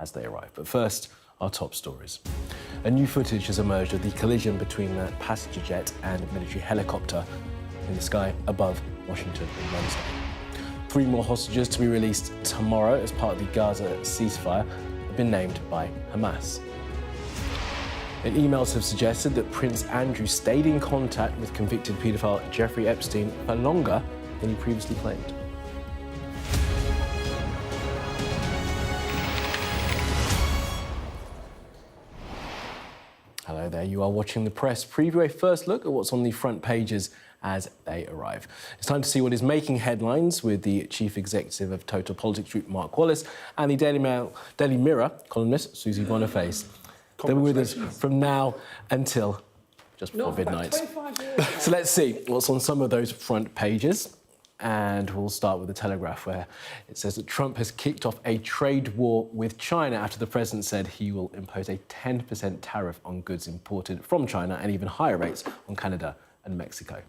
as they arrive. But first, our top stories. A new footage has emerged of the collision between a passenger jet and a military helicopter in the sky above Washington on Wednesday. 3 more hostages to be released tomorrow as part of the Gaza ceasefire have been named by Hamas. And emails have suggested that Prince Andrew stayed in contact with convicted paedophile Jeffrey Epstein for longer than he previously claimed. Hello there, you are watching The Press Preview, a first look at what's on the front pages as they arrive. It's time to see what is making headlines with the Chief Executive of Total Politics Group, Mark Wallace, and the Daily Mirror columnist, Susie Boniface. They'll be with us from now until just before midnight. So let's see what's on some of those front pages. And we'll start with the Telegraph, where it says that Trump has kicked off a trade war with China after the president said he will impose a 10% tariff on goods imported from China and even higher rates on Canada and Mexico.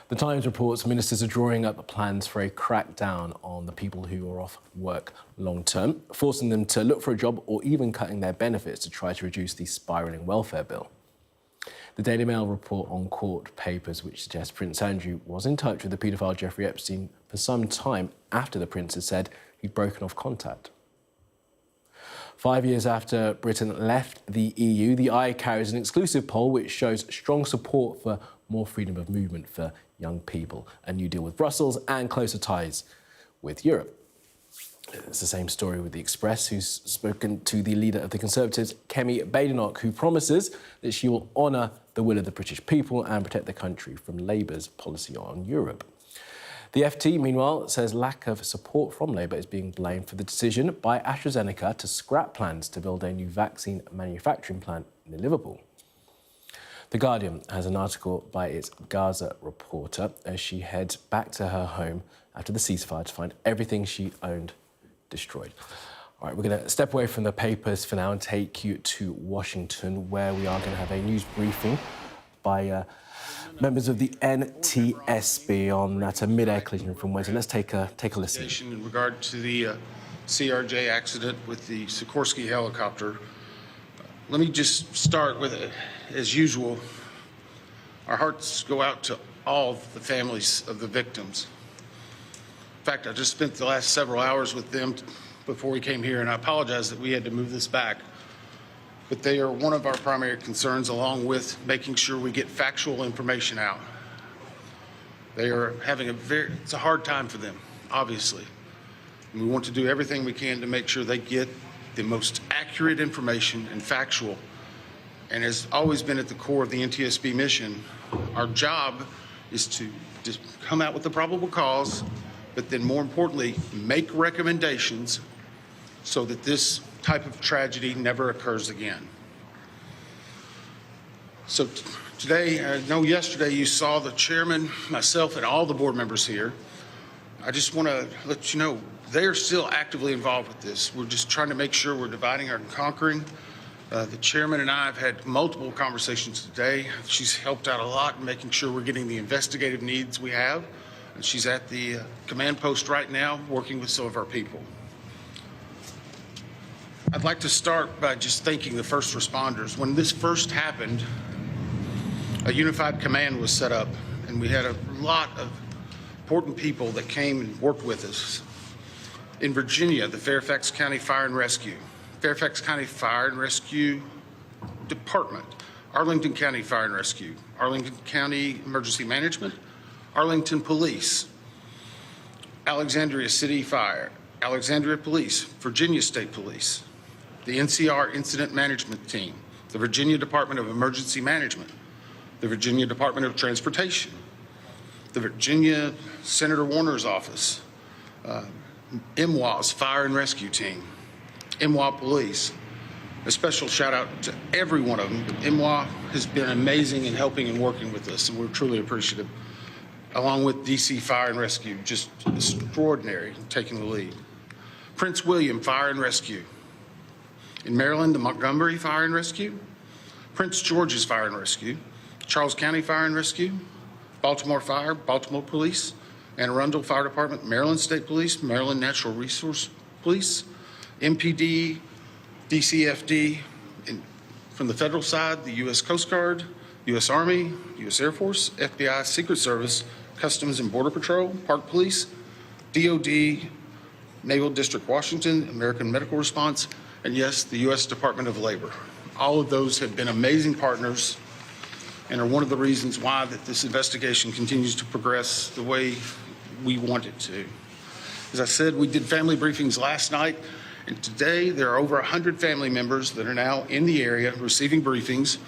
The Times reports ministers are drawing up plans for a crackdown on the people who are off work long term, forcing them to look for a job or even cutting their benefits to try to reduce the spiralling welfare bill. The Daily Mail report on court papers which suggest Prince Andrew was in touch with the paedophile Jeffrey Epstein for some time after the prince had said he'd broken off contact. 5 years after Britain left the EU, the Eye carries an exclusive poll which shows strong support for more freedom of movement for young people, a new deal with Brussels and closer ties with Europe. It's the same story with The Express, who's spoken to the leader of the Conservatives, Kemi Badenoch, who promises that she will honour the will of the British people and protect the country from Labour's policy on Europe. The FT, meanwhile, says lack of support from Labour is being blamed for the decision by AstraZeneca to scrap plans to build a new vaccine manufacturing plant in Liverpool. The Guardian has an article by its Gaza reporter as she heads back to her home after the ceasefire to find everything she owned destroyed. All right, we're going to step away from the papers for now and take you to Washington, where we are going to have a news briefing by members of the NTSB on that mid-air collision from Wednesday. Let's take a listen. In regard to the CRJ accident with the Sikorsky helicopter, let me just start with, as usual, our hearts go out to all the families of the victims. In fact, I just spent the last several hours with them before we came here, and I apologize that we had to move this back. But they are one of our primary concerns, along with making sure we get factual information out. They are having it's a hard time for them, obviously. And we want to do everything we can to make sure they get the most accurate information and factual. And has always been at the core of the NTSB mission. Our job is to just come out with the probable cause, but then more importantly, make recommendations so that this type of tragedy never occurs again. So today, I know yesterday you saw the chairman, myself, and all the board members here. I just want to let you know they are still actively involved with this. We're just trying to make sure we're dividing and conquering. The chairman and I have had multiple conversations today. She's helped out a lot in making sure we're getting the investigative needs we have. And she's at the command post right now working with some of our people. I'd like to start by just thanking the first responders. When this first happened, a unified command was set up, and we had a lot of important people that came and worked with us. In Virginia, the Fairfax County Fire and Rescue, Fairfax County Fire and Rescue Department, Arlington County Fire and Rescue, Arlington County Emergency Management, Arlington Police, Alexandria City Fire, Alexandria Police, Virginia State Police, the NCR Incident Management Team, the Virginia Department of Emergency Management, the Virginia Department of Transportation, the Virginia Senator Warner's office, MWA's Fire and Rescue Team, MWA Police. A special shout out to every one of them. MWA has been amazing in helping and working with us, and we're truly appreciative. Along with DC Fire and Rescue, just extraordinary in taking the lead. Prince William Fire and Rescue. In Maryland, the Montgomery Fire and Rescue, Prince George's Fire and Rescue, Charles County Fire and Rescue, Baltimore Fire, Baltimore Police, Anne Arundel Fire Department, Maryland State Police, Maryland Natural Resource Police, MPD, DCFD, and from the federal side, the U.S. Coast Guard, U.S. Army, U.S. Air Force, FBI, Secret Service, Customs and Border Patrol, Park Police, DOD, Naval District Washington, American Medical Response, and yes, the U.S. Department of Labor. All of those have been amazing partners and are one of the reasons why that this investigation continues to progress the way we want it to. As I said, we did family briefings last night, and today there are over 100 family members that are now in the area receiving briefings,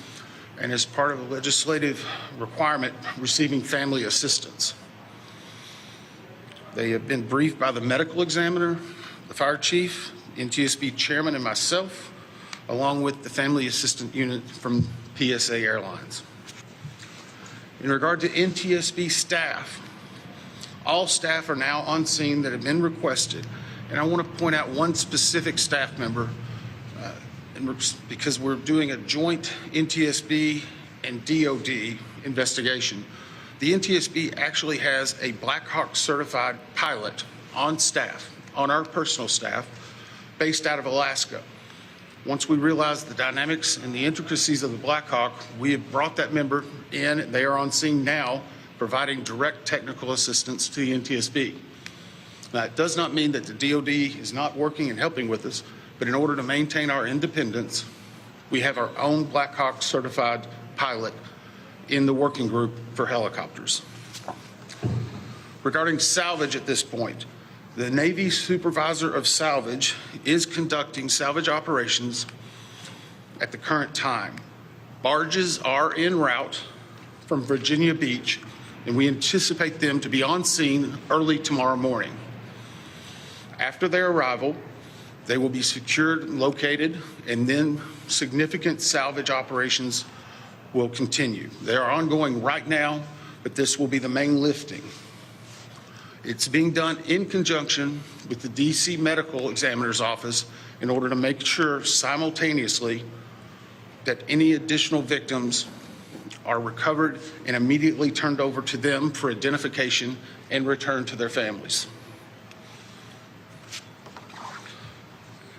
and as part of a legislative requirement, receiving family assistance. They have been briefed by the medical examiner, the fire chief, NTSB chairman, and myself, along with the family assistant unit from PSA Airlines. In regard to NTSB staff, all staff are now on scene that have been requested. And I want to point out one specific staff member because we're doing a joint NTSB and DOD investigation. The NTSB actually has a Black Hawk certified pilot on staff, on our personal staff, based out of Alaska. Once we realized the dynamics and the intricacies of the Black Hawk, we have brought that member in. They are on scene now, providing direct technical assistance to the NTSB. Now, it does not mean that the DOD is not working and helping with us, but in order to maintain our independence, we have our own Black Hawk certified pilot in the working group for helicopters. Regarding salvage at this point, the Navy Supervisor of Salvage is conducting salvage operations at the current time. Barges are en route from Virginia Beach, and we anticipate them to be on scene early tomorrow morning. After their arrival, they will be secured and located, and then significant salvage operations will continue. They are ongoing right now, but this will be the main lifting. It's being done in conjunction with the DC Medical Examiner's Office in order to make sure simultaneously that any additional victims are recovered and immediately turned over to them for identification and returned to their families.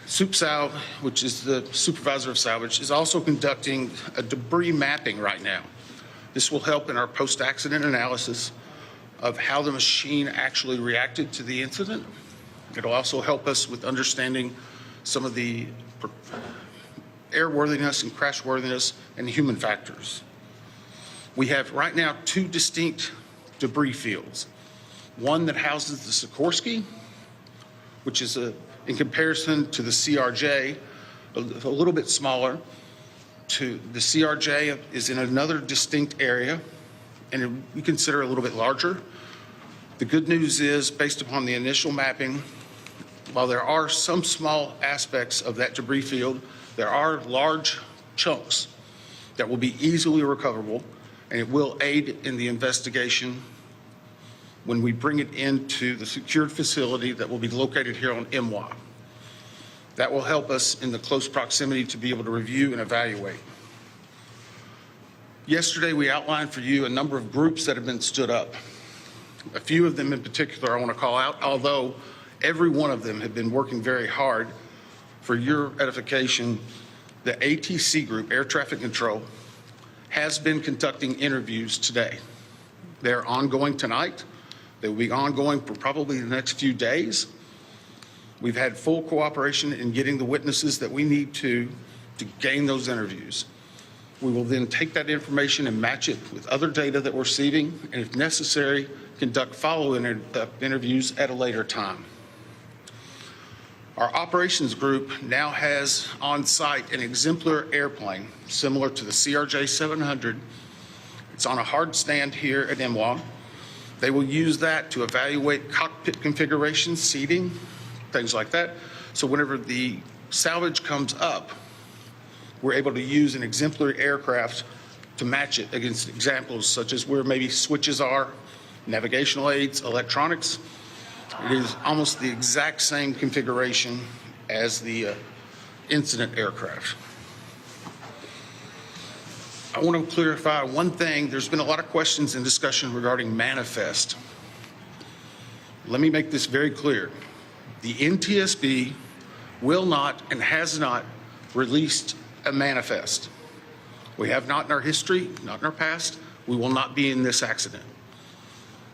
SupSal, which is the supervisor of salvage, is also conducting a debris mapping right now. This will help in our post-accident analysis of how the machine actually reacted to the incident. It'll also help us with understanding some of the airworthiness and crashworthiness and human factors. We have right now two distinct debris fields. One that houses the Sikorsky, which is in comparison to the CRJ, a little bit smaller. The CRJ is in another distinct area, and we consider it a little bit larger. The good news is, based upon the initial mapping, while there are some small aspects of that debris field, there are large chunks that will be easily recoverable, and it will aid in the investigation when we bring it into the secured facility that will be located here on MWA. That will help us in the close proximity to be able to review and evaluate. Yesterday, we outlined for you a number of groups that have been stood up. A few of them in particular I want to call out, although every one of them have been working very hard. For your edification, the ATC group, Air Traffic Control, has been conducting interviews today. They're ongoing tonight. They will be ongoing for probably the next few days. We've had full cooperation in getting the witnesses that we need to gain those interviews. We will then take that information and match it with other data that we're receiving, and if necessary, conduct follow-up interviews at a later time. Our operations group now has on site an exemplar airplane similar to the CRJ 700. It's on a hard stand here at MWA. They will use that to evaluate cockpit configuration, seating, things like that. So whenever the salvage comes up, we're able to use an exemplary aircraft to match it against examples such as where maybe switches are, navigational aids, electronics. It is almost the exact same configuration as the incident aircraft. I want to clarify one thing. There's been a lot of questions and discussion regarding manifest. Let me make this very clear. The NTSB will not and has not released a manifest. We have not in our history, not in our past. We will not be in this accident.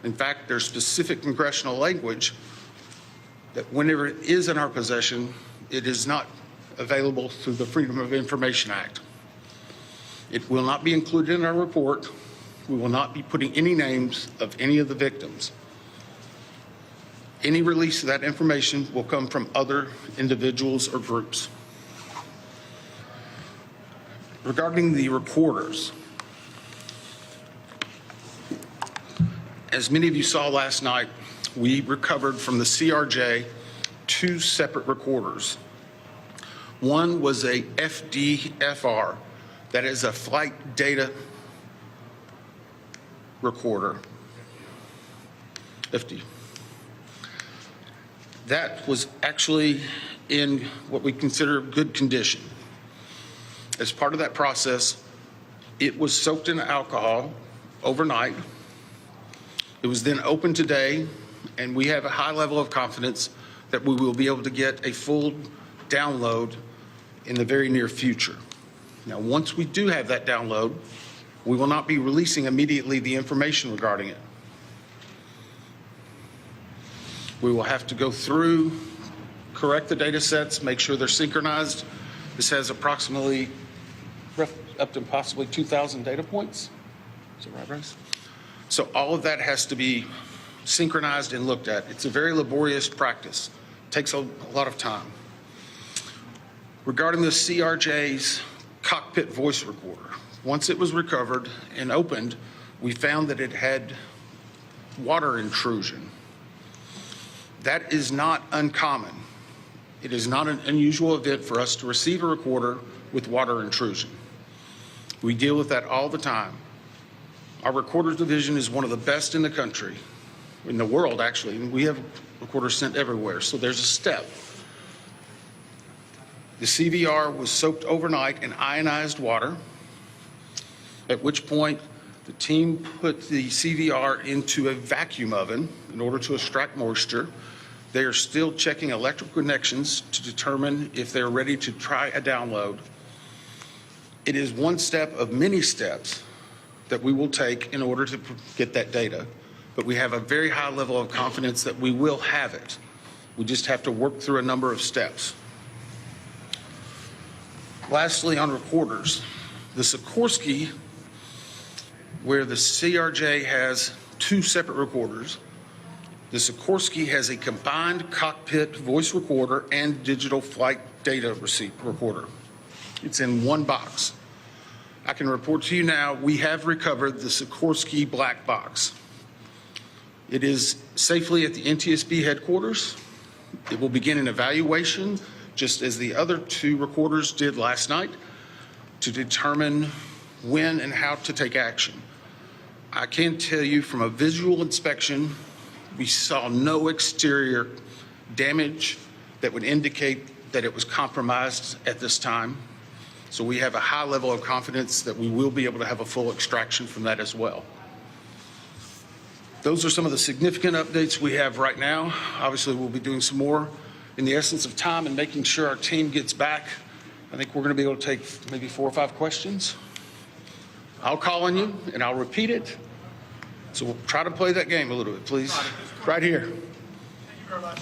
In fact, there's specific congressional language that whenever it is in our possession, it is not available through the Freedom of Information Act. It will not be included in our report. We will not be putting any names of any of the victims. Any release of that information will come from other individuals or groups. Regarding the recorders, as many of you saw last night, we recovered from the CRJ 2 separate recorders. One was a FDFR, that is a flight data recorder. FD. That was actually in what we consider good condition. As part of that process, it was soaked in alcohol overnight. It was then opened today, and we have a high level of confidence that we will be able to get a full download in the very near future. Now, once we do have that download, we will not be releasing immediately the information regarding it. We will have to go through, correct the data sets, make sure they're synchronized. This has approximately up to possibly 2,000 data points. Is that right, Bryce? So all of that has to be synchronized and looked at. It's a very laborious practice. It takes a lot of time. Regarding the CRJ's cockpit voice recorder, once it was recovered and opened, we found that it had water intrusion. That is not uncommon. It is not an unusual event for us to receive a recorder with water intrusion. We deal with that all the time. Our recorders division is one of the best in the country, in the world actually, and we have recorders sent everywhere, so there's a step. The CVR was soaked overnight in ionized water, at which point the team put the CVR into a vacuum oven in order to extract moisture. They are still checking electrical connections to determine if they're ready to try a download. It is one step of many steps that we will take in order to get that data, but we have a very high level of confidence that we will have it. We just have to work through a number of steps. Lastly, on recorders, the Sikorsky, where the CRJ has 2 separate recorders, the Sikorsky has a combined cockpit voice recorder and digital flight data receipt recorder. It's in one box. I can report to you now, we have recovered the Sikorsky black box. It is safely at the NTSB headquarters. It will begin an evaluation, just as the other 2 recorders did last night, to determine when and how to take action. I can tell you from a visual inspection, we saw no exterior damage that would indicate that it was compromised at this time. So we have a high level of confidence that we will be able to have a full extraction from that as well. Those are some of the significant updates we have right now. Obviously, we'll be doing some more in the essence of time and making sure our team gets back. I think we're going to be able to take maybe 4 or 5 questions. I'll call on you and I'll repeat it. So we'll try to play that game a little bit, please. Right here. Thank you very much.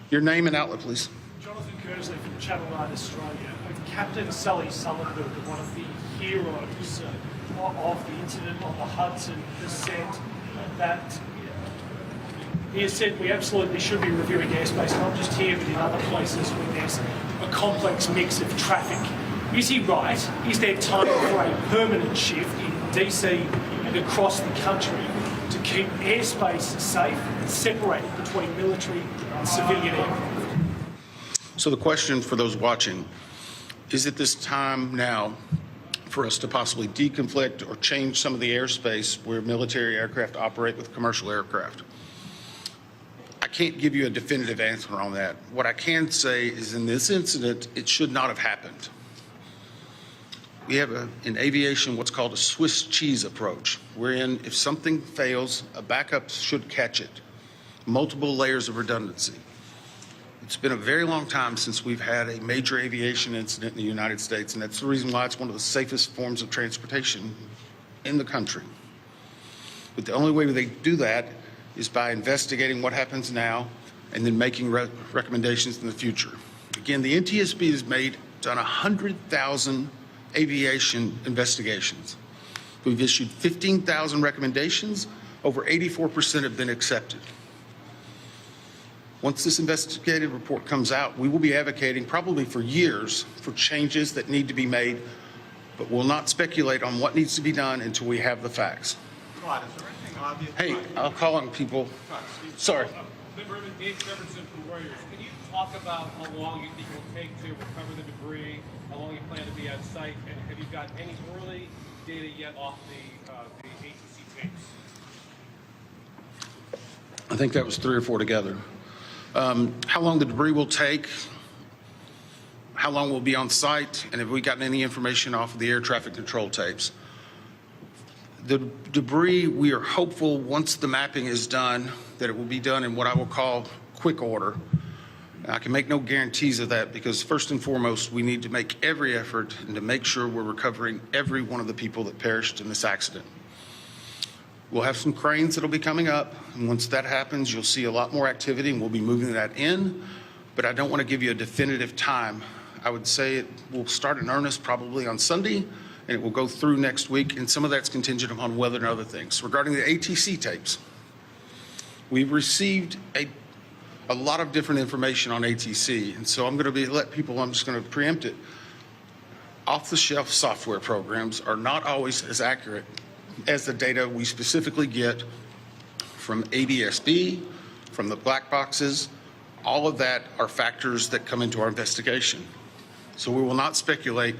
Your name and outlet, please. Jonathan Kersley from Channel 9 Australia. Captain Sully Sullenberg, one of the heroes of the incident on the Hudson descent, that he has said we absolutely should be reviewing airspace, not just here but in other places where there's a complex mix of traffic. Is he right? Is there time for a permanent shift in DC and across the country to keep airspace safe and separated between military and civilian aircraft? So the question for those watching, is it this time now for us to possibly deconflict or change some of the airspace where military aircraft operate with commercial aircraft? I can't give you a definitive answer on that. What I can say is in this incident, it should not have happened. We have in aviation what's called a Swiss cheese approach, wherein if something fails, a backup should catch it. Multiple layers of redundancy. It's been a very long time since we've had a major aviation incident in the United States, and that's the reason why it's one of the safest forms of transportation in the country. But the only way they do that is by investigating what happens now and then making recommendations in the future. Again, the NTSB has done 100,000 aviation investigations. We've issued 15,000 recommendations. Over 84% have been accepted. Once this investigative report comes out, we will be advocating probably for years for changes that need to be made, but we'll not speculate on what needs to be done until we have the facts. Todd, is there anything obvious? Hey, I'll call on people. Sorry. Dave Jefferson from Reuters. Can you talk about how long you think it will take to recover the debris, how long you plan to be on site, and have you got any early data yet off the ATC tapes? I think that was 3 or 4 together. How long the debris will take, how long we'll be on site, and have we gotten any information off of the air traffic control tapes. The debris, we are hopeful once the mapping is done that it will be done in what I will call quick order. I can make no guarantees of that because first and foremost, we need to make every effort and to make sure we're recovering every one of the people that perished in this accident. We'll have some cranes that'll be coming up, and once that happens, you'll see a lot more activity, and we'll be moving that in, but I don't want to give you a definitive time. I would say it will start in earnest probably on Sunday, and it will go through next week, and some of that's contingent upon weather and other things. Regarding the ATC tapes, we've received a lot of different information on ATC, and so I'm just going to preempt it. Off-the-shelf software programs are not always as accurate as the data we specifically get from NTSB, from the black boxes. All of that are factors that come into our investigation. So we will not speculate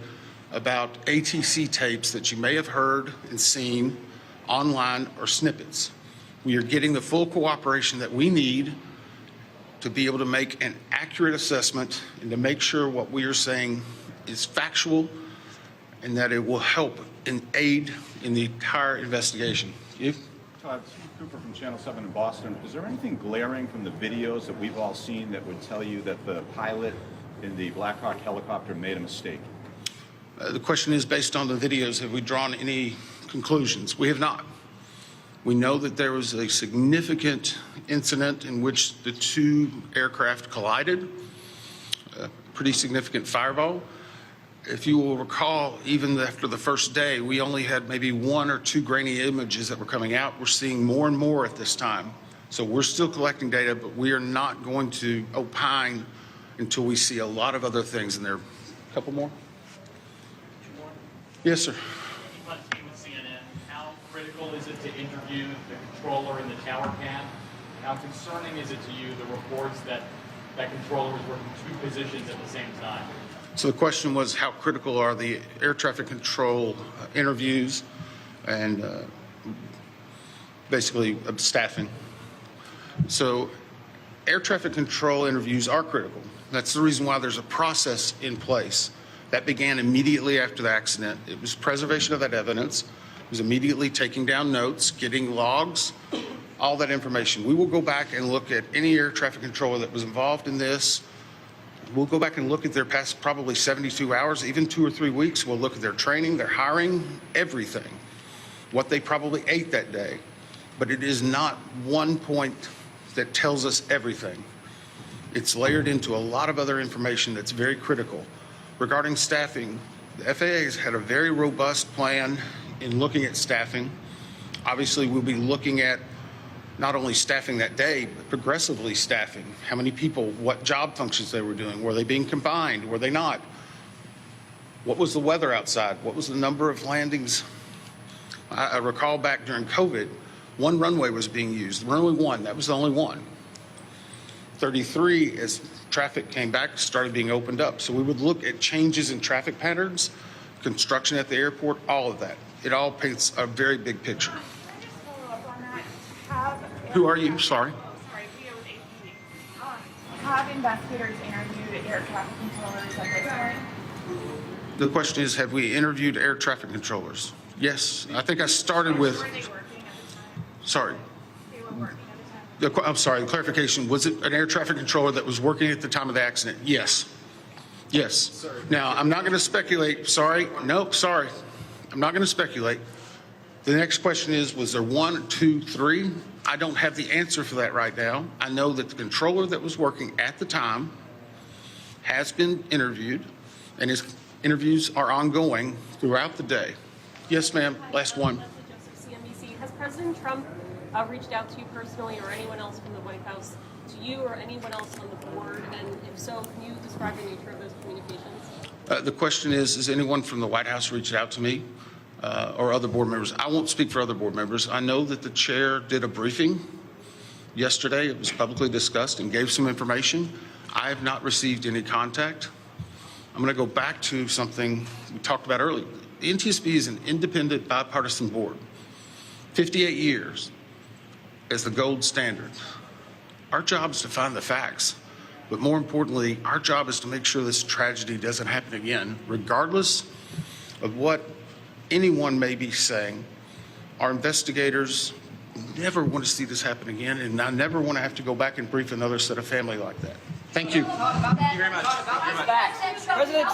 about ATC tapes that you may have heard and seen online or snippets. We are getting the full cooperation that we need to be able to make an accurate assessment and to make sure what we are saying is factual and that it will help and aid in the entire investigation. You? Todd, Steve Cooper from Channel 7 in Boston. Is there anything glaring from the videos that we've all seen that would tell you that the pilot in the Black Hawk helicopter made a mistake? The question is, based on the videos, have we drawn any conclusions? We have not. We know that there was a significant incident in which the 2 aircraft collided, a pretty significant fireball. If you will recall, even after the first day, we only had maybe 1 or 2 grainy images that were coming out. We're seeing more and more at this time. So we're still collecting data, but we are not going to opine until we see a lot of other things in there. A couple more? Yes, sir. With CNN, how critical is it to interview the controller in the tower cam? How concerning is it to you, the reports that that controller was working 2 positions at the same time? So the question was, how critical are the air traffic control interviews and basically staffing? So air traffic control interviews are critical. That's the reason why there's a process in place. That began immediately after the accident. It was preservation of that evidence. It was immediately taking down notes, getting logs, all that information. We will go back and look at any air traffic controller that was involved in this. We'll go back and look at their past probably 72 hours, even 2 or 3 weeks. We'll look at their training, their hiring, everything, what they probably ate that day. But it is not one point that tells us everything. It's layered into a lot of other information that's very critical. Regarding staffing, the FAA has had a very robust plan in looking at staffing. Obviously, we'll be looking at not only staffing that day, but progressively staffing. How many people, what job functions they were doing. Were they being combined? Were they not? What was the weather outside? What was the number of landings? I recall back during COVID, 1 runway was being used. Runway 1, that was the only one. 33, as traffic came back, started being opened up. So we would look at changes in traffic patterns, construction at the airport, all of that. It all paints a very big picture. Can I just follow up on that? Who are you? Sorry. Sorry, Leah with APC. Have investigators interviewed air traffic controllers at this point? The question is, have we interviewed air traffic controllers? Yes. I think I started with. Were they working at the time? Sorry. They were working at the time. I'm sorry, the clarification, was it an air traffic controller that was working at the time of the accident? Yes. Yes. Now, I'm not going to speculate. Sorry. Nope, sorry. I'm not going to speculate. The next question is, was there 1, 2, 3? I don't have the answer for that right now. I know that the controller that was working at the time has been interviewed, and his interviews are ongoing throughout the day. Yes, ma'am. Last one. CNBC. Has President Trump reached out to you personally or anyone else from the White House to you or anyone else on the board? And if so, can you describe the nature of those communications? The question is, has anyone from the White House reached out to me or other board members? I won't speak for other board members. I know that the chair did a briefing yesterday. It was publicly discussed and gave some information. I have not received any contact. I'm going to go back to something we talked about earlier. The NTSB is an independent bipartisan board. 58 years as the gold standard. Our job is to find the facts, but more importantly, our job is to make sure this tragedy doesn't happen again, regardless of what anyone may be saying. Our investigators never want to see this happen again, and I never want to have to go back and brief another set of family like that. Thank you. Thank you very much. Thank you very much. President